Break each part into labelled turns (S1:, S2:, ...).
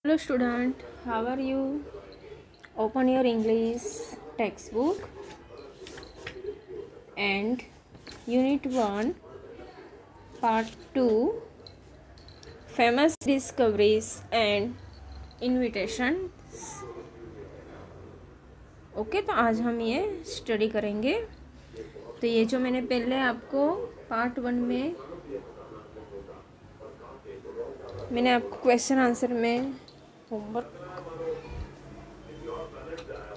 S1: Hello student, how are you? Open your English textbook and Unit 1 Part 2 Famous Discoveries and Invitations. Okay, तो आज हम ये study करेंगे। तो ये जो मैंने पहले आपको पार्ट 1 में मैंने आपको क्वेश्चन आंसर में होमवर्क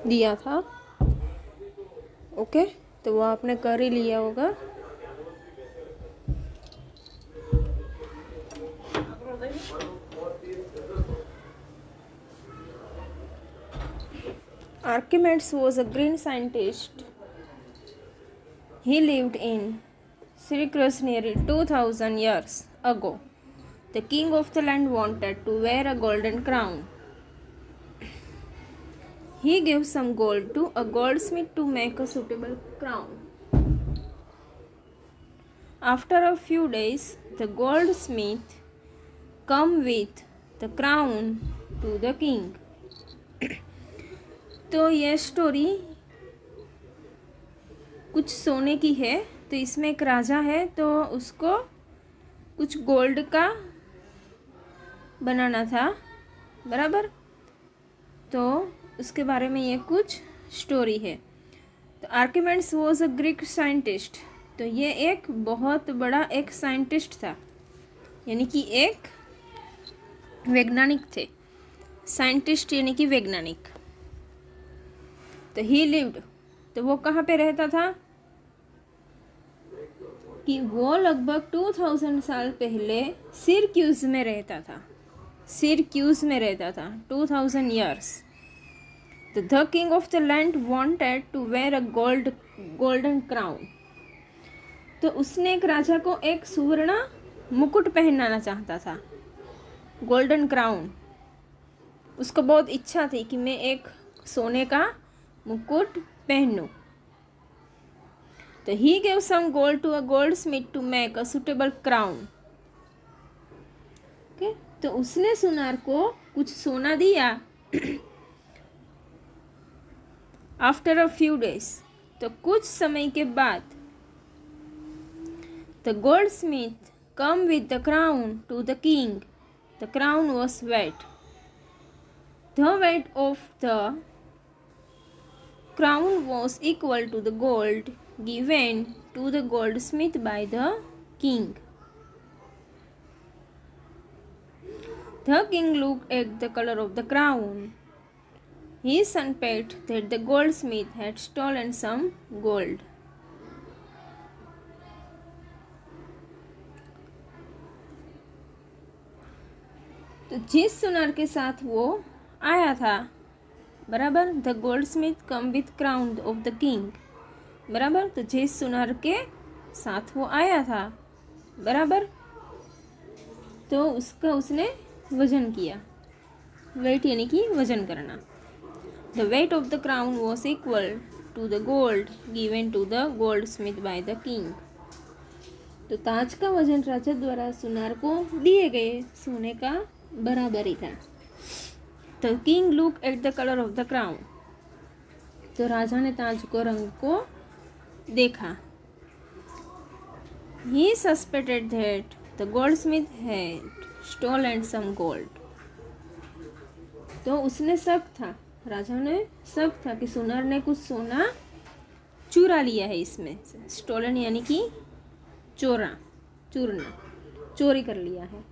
S1: दिया था, ओके, तो वो आपने कर ही लिया होगा। Archimedes was a Greek scientist. He lived in Syracuse nearly 2000 years ago. The king of the land wanted to wear a golden crown. He gave some gold to a goldsmith to make a suitable crown. After a few days, the goldsmith came with the crown to the king. तो ये story कुछ सोने की है। तो इसमें एक राजा है, तो उसको कुछ गोल्ड का बनाना था, बराबर। तो उसके बारे में ये कुछ स्टोरी है। तो आर्किमेड्स वॉज अ ग्रीक साइंटिस्ट। तो ये एक बहुत बड़ा एक साइंटिस्ट था, यानी कि एक वैज्ञानिक थे। साइंटिस्ट यानी कि वैज्ञानिक। तो ही लिव्ड, तो वो कहाँ पे रहता था कि वो लगभग 2000 साल पहले सिरक्यूज में रहता था। सिरक्यूज में रहता था 2000 ईयर्स। तो the king of the land wanted to wear a golden crown. तो उसने एक राजा को एक सुवर्ण मुकुट पहनाना चाहता था, गोल्डन क्राउन। उसको बहुत इच्छा थी कि मैं एक सोने का मुकुट पहनूं। तो he gave some gold to a goldsmith to make a suitable crown. Okay, तो उसने सुनार को कुछ सोना दिया। आफ्टर अ फ्यू डेज, तो कुछ समय के बाद, the goldsmith come with the crown to the king. The crown was weighed. The weight of the crown was equal to the gold given to the goldsmith by the king. The king looked at the color of the crown. He suspected that the goldsmith had stolen some gold. तो जिस सुनार के साथ वो आया था, बराबर, the gold Smith come with crown of the king, बराबर। तो जिस सुनार के साथ वो आया था, बराबर, तो उसका उसने वजन किया। वेट यानी कि वजन करना। The weight of the crown was equal to the gold given to the goldsmith by the king. तो ताज का वजन राजा द्वारा सुनार को दिए गए सोने का बराबर ही था। The king looked at the color of the crown. तो राजा ने ताज को रंग को देखा। He suspected that the goldsmith had stolen some gold. तो उसने शक था, राजा ने शक था कि सुनार ने कुछ सोना चुरा लिया है इसमें से। स्टोलन यानी कि चूरना, चोरी कर लिया है।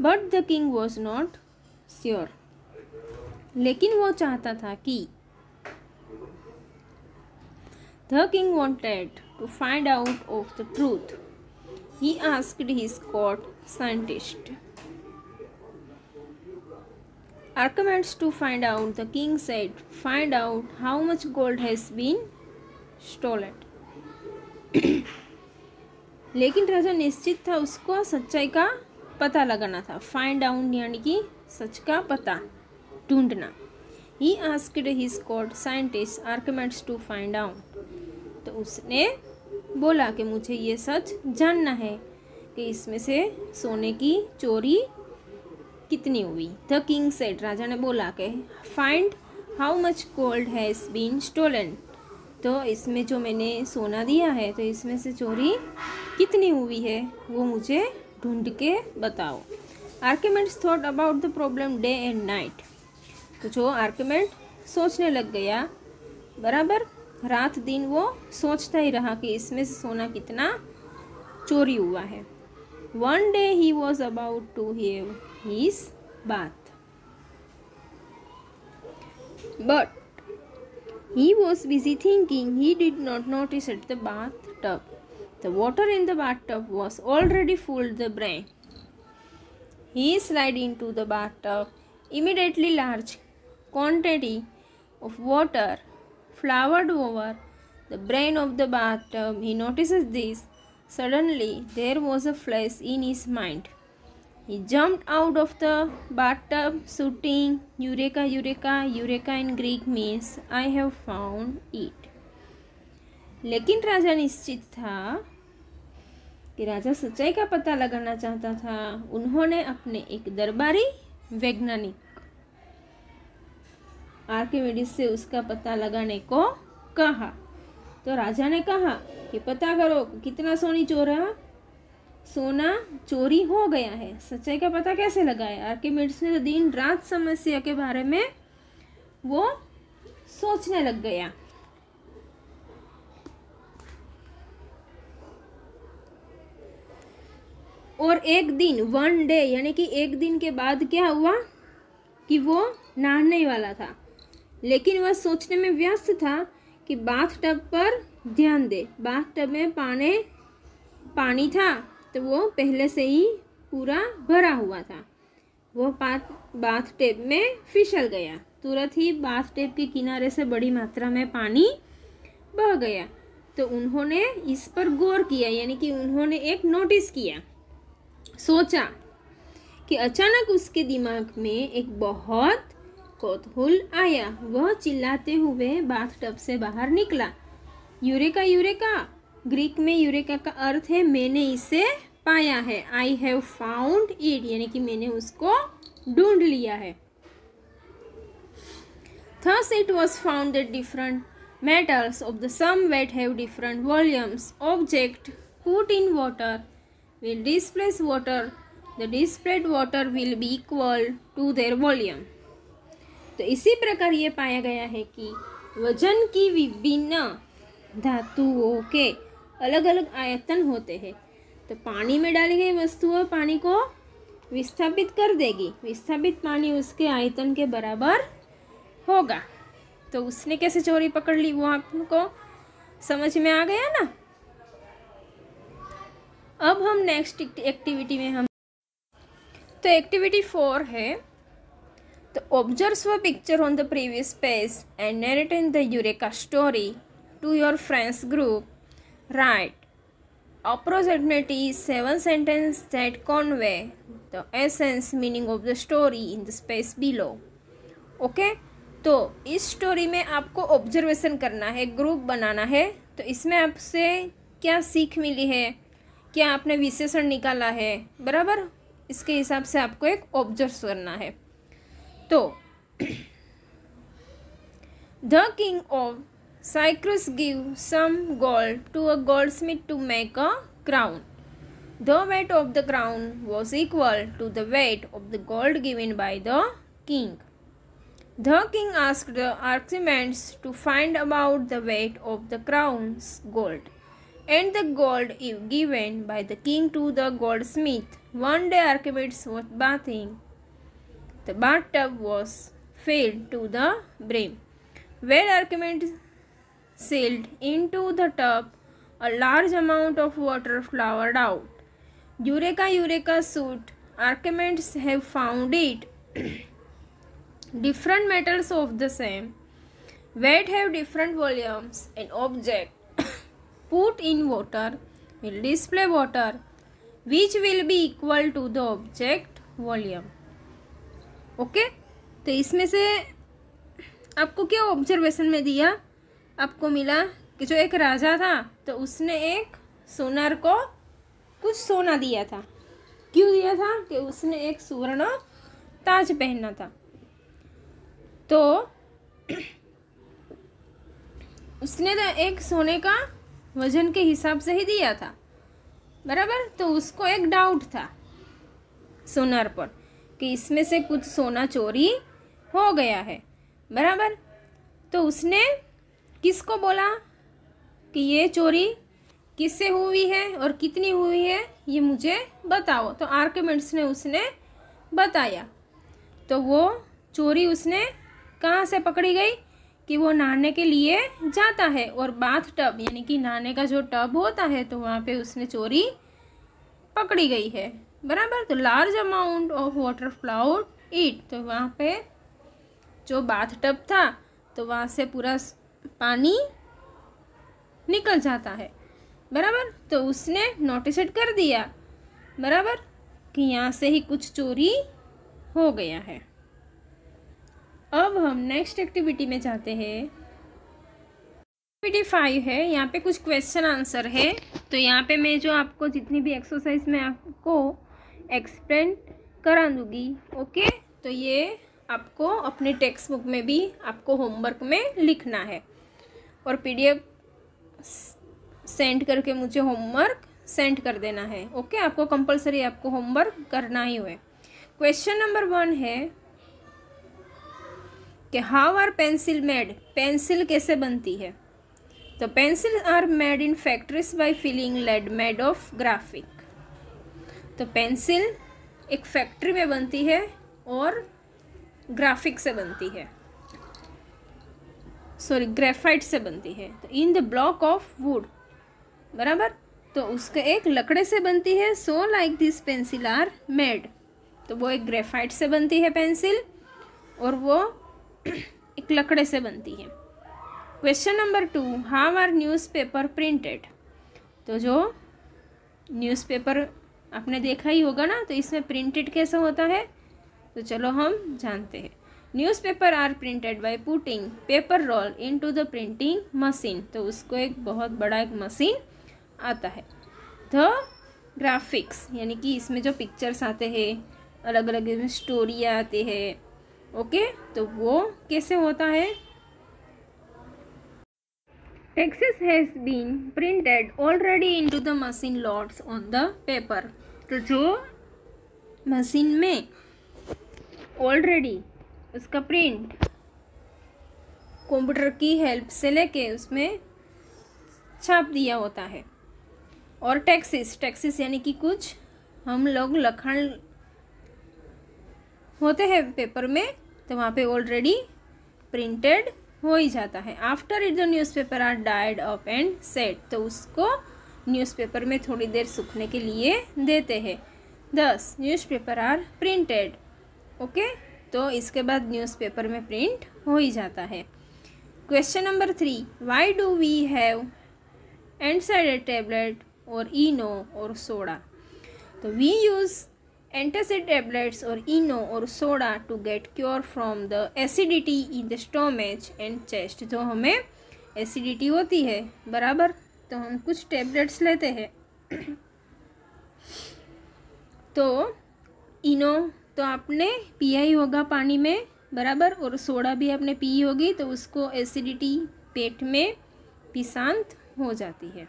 S1: But the king was not sure, लेकिन वो चाहता था कि the king wanted to find out of the truth. He asked his court scientist Archimedes to find out. The king said, find out how much gold has been stolen. लेकिन राजा निश्चित था, उसको सच्चाई का पता लगाना था। फाइंड आउट यानी कि सच का पता ढूंढना। He asked his court scientist Archimedes to find out. तो उसने बोला कि मुझे ये सच जानना है कि इसमें से सोने की चोरी कितनी हुई। द किंग सेड, राजा ने बोला कि find how much gold has been stolen, तो इसमें जो मैंने सोना दिया है तो इसमें से चोरी कितनी हुई है वो मुझे ढूंढ के बताओ। Archimedes thought about the problem day and night, तो जो आर्किमिड सोचने लग गया, बराबर, रात दिन वो सोचता ही रहा कि इसमें से सोना कितना चोरी हुआ है। One day he was about to have his bath, but he was busy thinking. He did not notice at the bathtub. The water in the bathtub was already full the brim. He slid into the bathtub. Immediately large quantity of water flowered over the brim of the bathtub. He notices this. Suddenly there was a flash in his mind. He jumped out of the bathtub shouting, Eureka, Eureka! Eureka in Greek means I have found it. लेकिन राजा निश्चित था कि राजा सच्चाई का पता लगाना चाहता था। उन्होंने अपने एक दरबारी वैज्ञानिक आर्किमिडीज से उसका पता लगाने को कहा। तो राजा ने कहा कि पता करो कितना सोना चोरी हो गया है। सच्चाई का पता कैसे लगाया? आर्किमिडीज ने दिन रात समस्या के बारे में वो सोचने लग गया। और एक दिन, वन डे, यानी कि एक दिन के बाद क्या हुआ कि वो नहाने वाला था, लेकिन वह सोचने में व्यस्त था कि बाथ टब पर ध्यान दे। बाथ टब में पानी था तो वो पहले से ही पूरा भरा हुआ था। वो बाथ टब में फिसल गया। तुरंत ही बाथ टब के किनारे से बड़ी मात्रा में पानी बह गया। तो उन्होंने इस पर गौर किया, यानी कि उन्होंने एक नोटिस किया, सोचा कि अचानक उसके दिमाग में एक बहुत कौतूहल आया। वह चिल्लाते हुए बाथ टब से बाहर निकला। Eureka, eureka! ग्रीक में यूरेका का अर्थ है मैंने इसे पाया है। आई हैव फाउंड इट, यानी कि मैंने उसको ढूंढ लिया है। Thus it was found that different metals of the same weight have different volumes. Object put in water will displace water. The displayed water will be equal to their volume. तो इसी प्रकार ये पाया गया है कि वजन की विभिन्न धातुओं के अलग अलग आयतन होते हैं। तो पानी में डाली गई वस्तु पानी को विस्थापित कर देगी। विस्थापित पानी उसके आयतन के बराबर होगा। तो उसने कैसे चोरी पकड़ ली वो आपको समझ में आ गया ना। अब हम नेक्स्ट एक्टिविटी में तो एक्टिविटी 4 है। तो observe a picture on the previous page and narrate in the eureka story to your friends group. Right approximately 7 sentences that convey the essence meaning of the story in the space below. Okay, तो इस story में आपको observation करना है, group बनाना है। तो इसमें आपसे क्या सीख मिली है, क्या आपने विशेषण निकाला है, बराबर, इसके हिसाब से आपको एक ऑब्जर्व करना है। तो the king of Cyprus gave some gold to a goldsmith to make a crown. The weight of the crown was equal to the weight of the gold given by the king. The king asked the Archimedes to find about the weight of the crown's gold and the gold given by the king to the goldsmith. One day Archimedes was bathing. The bathtub was filled to the brim. When Archimedes sailed into the tub, a large amount of water flowered out. Eureka, Eureka! Shoot! Archimedes have found it. Different metals of the same weight have different volumes. An object put in water will display water which will be equal to the object volume. Okay, तो इसमें से आपको क्या observation में दिया, आपको मिला कि जो एक राजा था तो उसने एक सोनार को कुछ सोना दिया था। क्यों दिया था? कि उसने एक सुवर्ण ताज पहनना था। तो उसने तो एक सोने का वजन के हिसाब से ही दिया था, बराबर। तो उसको एक डाउट था सोनार पर कि इसमें से कुछ सोना चोरी हो गया है, बराबर। तो उसने किसको बोला कि ये चोरी किससे हुई है और कितनी हुई है, ये मुझे बताओ। तो आर्किमिडीज ने उसने बताया। तो वो चोरी उसने कहाँ से पकड़ी गई कि वो नहाने के लिए जाता है और बाथ टब यानी कि नहाने का जो टब होता है, तो वहाँ पे उसने चोरी पकड़ी गई है, बराबर। तो large amount of water फ्लाउड it, तो वहाँ पे जो बाथ टब था तो वहाँ से पूरा पानी निकल जाता है, बराबर। तो उसने नोटिस कर दिया, बराबर, कि यहाँ से ही कुछ चोरी हो गया है। अब हम नेक्स्ट एक्टिविटी में जाते हैं। एक्टिविटी 5 है, यहाँ पे कुछ क्वेश्चन आंसर है। तो यहाँ पे मैं जो आपको जितनी भी एक्सरसाइज में आपको एक्सप्लेन करा दूँगी, ओके। तो ये आपको अपने टेक्स्ट बुक में भी आपको होमवर्क में लिखना है और PDF सेंड करके मुझे होमवर्क सेंड कर देना है, ओके। आपको कंपलसरी आपको होमवर्क करना ही है। क्वेश्चन नंबर 1 है कि how are pencil made, pencil कैसे बनती है। तो pencil are made in factories by filling lead made of graphic. तो पेंसिल एक फैक्ट्री में बनती है और ग्राफिक से बनती है, सॉरी ग्रेफाइट से बनती है। तो in the block of wood, बराबर। तो उसके एक लकड़े से बनती है। So like this pencil are made, तो वो एक ग्रेफाइट से बनती है पेंसिल और वो एक लकड़े से बनती है। Question number 2, how are newspaper printed. तो जो न्यूज़पेपर आपने देखा ही होगा ना, तो इसमें प्रिंटेड कैसा होता है, तो चलो हम जानते हैं। Newspaper are printed by putting paper roll into the printing machine. तो उसको एक बहुत बड़ा एक मशीन आता है। द ग्राफिक्स यानी कि इसमें जो पिक्चर्स आते हैं, अलग अलग इसमें स्टोरियाँ आते हैं, ओके। तो वो कैसे होता है। Text has been printed already into the machine loads on the paper. तो जो मशीन में ऑलरेडी उसका प्रिंट कंप्यूटर की हेल्प से लेके उसमें छाप दिया होता है। और टैक्सिस यानी कि कुछ हम लोग लखान होते हैं पेपर में, तो वहाँ पे ऑलरेडी प्रिंटेड हो ही जाता है। After it the newspaper are डाइड अप एंड सेट, तो उसको न्यूज़पेपर में थोड़ी देर सूखने के लिए देते हैं। 10 न्यूज़पेपर आर प्रिंटेड, ओके। तो इसके बाद न्यूज़पेपर में प्रिंट हो ही जाता है। Question number 3, why do we have antacid tablet और इनो और सोडा। तो वी यूज़ एंटासिड टेबलेट्स और इनो और soda to get cure from the acidity in the stomach and chest. तो हमें एसिडिटी होती है, बराबर, तो हम कुछ टेबलेट्स लेते हैं। तो इनो तो आपने पिया ही होगा पानी में, बराबर, और सोडा भी आपने पी होगी, तो उसको एसिडिटी पेट में भी शांत हो जाती है।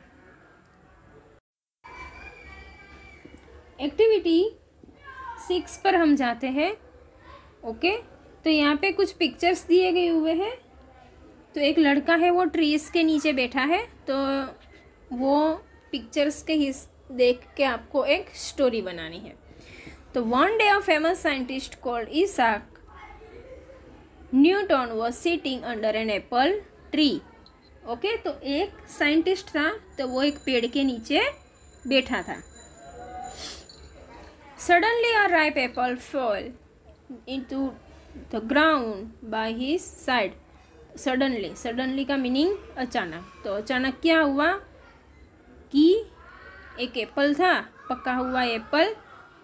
S1: एक्टिविटी 6 पर हम जाते हैं, ओके। तो यहाँ पे कुछ पिक्चर्स दिए गए हुए हैं। तो एक लड़का है, वो ट्रीज के नीचे बैठा है। तो वो पिक्चर्स के देख के आपको एक स्टोरी बनानी है। तो one day a famous scientist called Isaac Newton was sitting under an apple tree, okay. तो एक साइंटिस्ट था, तो वो एक पेड़ के नीचे बैठा था। Suddenly a ripe apple fell into the ground by his side. Suddenly का मीनिंग अचानक। तो अचानक क्या हुआ कि एक एप्पल था, पका हुआ एप्पल,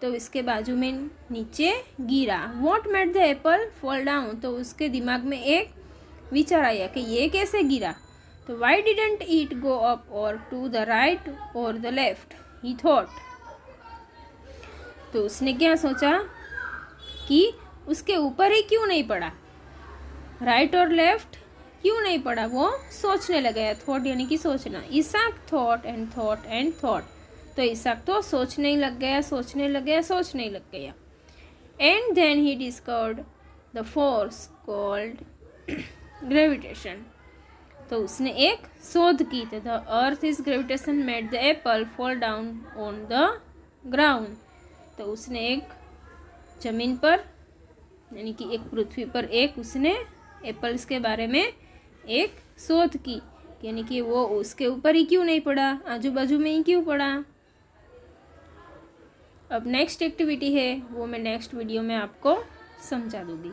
S1: तो इसके बाजू में नीचे गिरा। What made the apple fall down? तो उसके दिमाग में एक विचार आया कि ये कैसे गिरा। तो why didn't it go up or to the right or the left? He thought. तो उसने क्या सोचा कि उसके ऊपर ही क्यों नहीं पड़ा, राइट और लेफ्ट क्यों नहीं पड़ा, वो सोचने लगे। थॉट यानी कि सोचना। Isaac thought and thought and thought, तो इसाक तो सोचने ही लग गया, सोचने लग गया, सोचने ही लग गया। And then he discovered the force called gravitation, तो उसने एक शोध की। तो the earth is gravitation made the apple fall down on the ground, तो उसने एक जमीन पर यानी कि एक पृथ्वी पर एक उसने एप्पल्स के बारे में एक शोध की, यानी कि वो उसके ऊपर ही क्यों नहीं पड़ा, आजू बाजू में ही क्यों पड़ा। अब नेक्स्ट एक्टिविटी है वो मैं नेक्स्ट वीडियो में आपको समझा दूंगी।